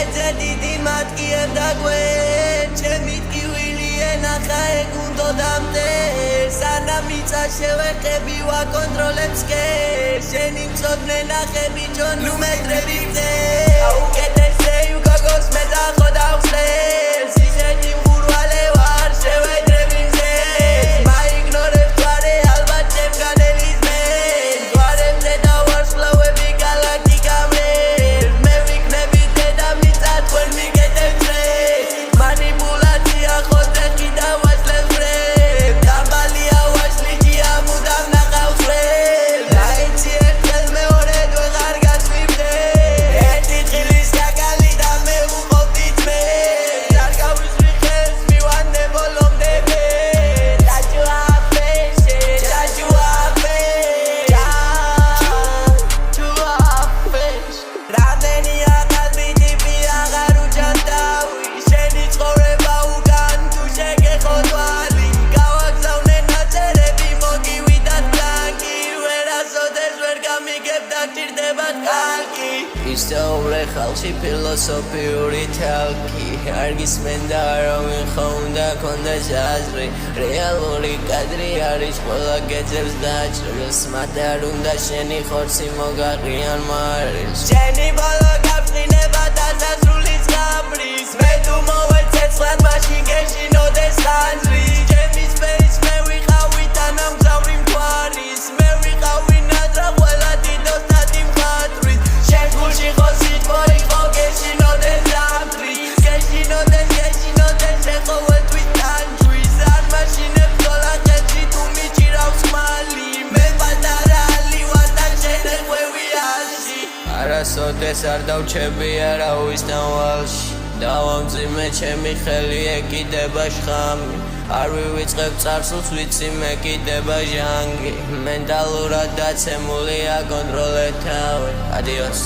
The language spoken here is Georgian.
Eze didi matkiem da gwen Chemit kiwili enacha egundo damte Sana mitza shevekhebi wa kontrolებს ke Shenim tsodne nakhebi chon lumetre bibte Au ketese u gogos mezakho davxles Sishetim gurvale var shevedre bibtes Ma ignoreb tware albat chem ganelis men Tvaremze davars flavebi galaktikamres Me viknebi teda mitzat twen migetemsres Manipulatia khote khida vashlebs vreb Dambalia vashligia mudam naqavs vreb Laitsi ertqel meored vegar gasvibdes Erti tqilis kakali da me uqovdi dzmens Ar gavusvri xels mivande bolomdebe რამდენია ყალბი ტიპი აღარ უჩანთავი შენი ცხოვრება უკან თუ შეგეხო თვალი გავაგზავნე ნაწერები მოგივიდათ ბლანკი ვერასოდეს ვერ გამიგებ და გჭირდებათ კალკი ისწავლე ხალხში ფილოსოფიური თალკი არ გისმენდა რომ ხო უნდა კონდეს აზრი რეალური კადრი არის ყველა გეძებს დაჭრილს მათ არ უნდა შენი ხორცი მოგაყრიან მარილს შენი ბოლო გაფრთხილება დასასრულის გაბრის მე თუ მოვეცეცხლად მაშინ გეშინოდეს ხანძრი ჩემი სფერის მე ვიყავი თანამგზავრი მთვარის მე ვიყავი ნაძრა ყველა დიდოს თათი მხატვრის შენ გულში ხო სიტყვა იყო გეშინოდეს ზამთრი გეშინოდეს შენ ყოველთვის თანჯვის არ მაშინებ ბრძოლა ხეთში თუ მიჭირავს ხმალი მე პატარა ალი ვარ და შენ ყვევი ალში არასოდეს არ დავჩები არავის ნავალში დავამძიმე ჩემი ხელი ეკიდება შხამი არ ვივიწყებ წარსულს ვიცი მე კიდება ჟანგი მენტალურად დაცემულია კონტროლე თავი ადიოს